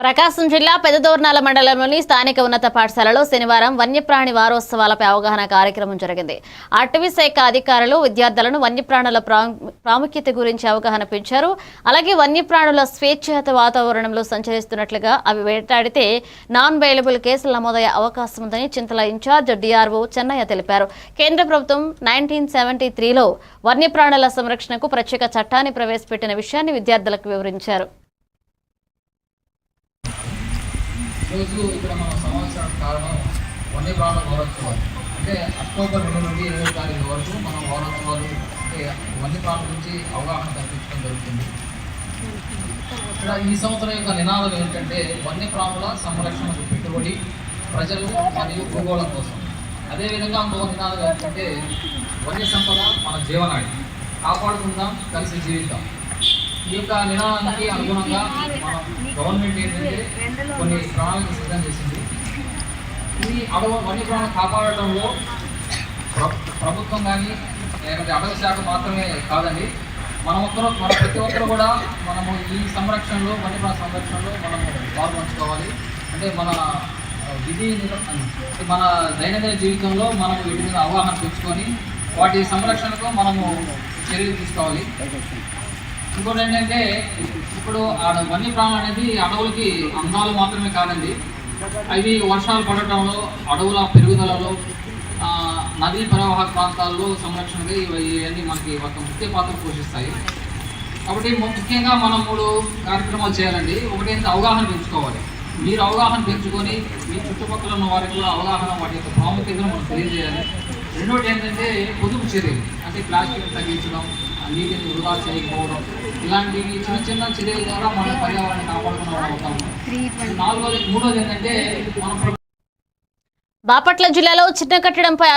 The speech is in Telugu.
ప్రకాశం జిల్లా పెదదోర్నాల మండలంలోని స్థానిక ఉన్నత పాఠశాలలో శనివారం వన్యప్రాణి వారోత్సవాలపై అవగాహన కార్యక్రమం జరిగింది. అటవీ శాఖ అధికారులు విద్యార్థులను వన్యప్రాణుల ప్రాముఖ్యత గురించి అవగాహన పెంచారు. అలాగే వన్యప్రాణుల స్వేచ్ఛాయుత వాతావరణంలో సంచరిస్తున్నట్లుగా అవి వేటాడితే నాన్ బెయిలబుల్ కేసులు నమోదయ్యే అవకాశం ఉందని చింతల ఇన్ఛార్జ్ డిఆర్ఓ చెన్నయ్య తెలిపారు. కేంద్ర ప్రభుత్వం 1973లో వన్యప్రాణుల సంరక్షణకు ప్రత్యేక చట్టాన్ని ప్రవేశపెట్టిన విషయాన్ని విద్యార్థులకు వివరించారు. ఈరోజు ఇక్కడ మన సమావేశం కారణం వన్యప్రాణుల వారోత్సవాలు. అంటే అక్టోబర్ 2 నుండి 20 తారీఖు వరకు మనం వారోత్సవాలు అంటే వన్యప్రాణుల గురించి అవగాహన కల్పించడం జరుగుతుంది. ఇక్కడ ఈ సంవత్సరం యొక్క నినాదం ఏంటంటే వన్యప్రాణుల సంరక్షణకు పెట్టుబడి ప్రజలు మరియు భూగోళం కోసం. అదేవిధంగా ఇంకొక నినాదం ఏంటంటే వన్య సంపద మన జీవనాడి, కాపాడుకుందాం కలిసి జీవిద్దాం. ఈ యొక్క నినాదానికి అనుగుణంగా మనం గవర్నమెంట్ ఏంటంటే కొన్ని ప్రణాళికలు సిద్ధం చేసింది. ఈ వన్యప్రాణులను కాపాడటంలో ప్రభుత్వం కానీ లేకపోతే అటవీ శాఖ మాత్రమే కాదండి, మన ప్రతి ఒక్కరు కూడా మనము ఈ సంరక్షణలో వన్యప్రాణ సంరక్షణలో మనము పాల్పంచుకోవాలి. అంటే మన దైనందిన జీవితంలో మనం వీటి మీద అవగాహన పెంచుకొని వాటి సంరక్షణకు మనము చర్యలు తీసుకోవాలి. ఇంకోటి ఏంటంటే ఇప్పుడు వన్యప్రాణులు అనేది అడవులకి అందాలు మాత్రమే కాదండి, అవి వర్షాలు పడటంలో, అడవుల పెరుగుదలలో, నదీ ప్రవాహ ప్రాంతాల్లో సంరక్షణగా ఇవన్నీ మనకి ఒక ముఖ్య పాత్ర పోషిస్తాయి. కాబట్టి ముఖ్యంగా మనం 3 కార్యక్రమాలు చేయాలండి. ఒకటి ఏంటంటే అవగాహన పెంచుకోవాలి. మీరు అవగాహన పెంచుకొని మీ చుట్టుపక్కల ఉన్న వారికి కూడా అవగాహన వాటి యొక్క ప్రాముఖ్యతను మనం తెలియజేయాలి. రెండోటి ఏంటంటే పొదుపు చర్యలు, అంటే ప్లాస్టిక్ తగ్గించడం, నీటిని వృధా చేయకపోవడం, ఇలాంటివి చిన్న చిన్న చర్యల ద్వారా మనం పర్యావరణాన్ని కాపాడుకున్న అవుతాము. మూడోది ఏంటంటే మనం బాపట్ల జిల్లాలో చిన్న కట్టడంపై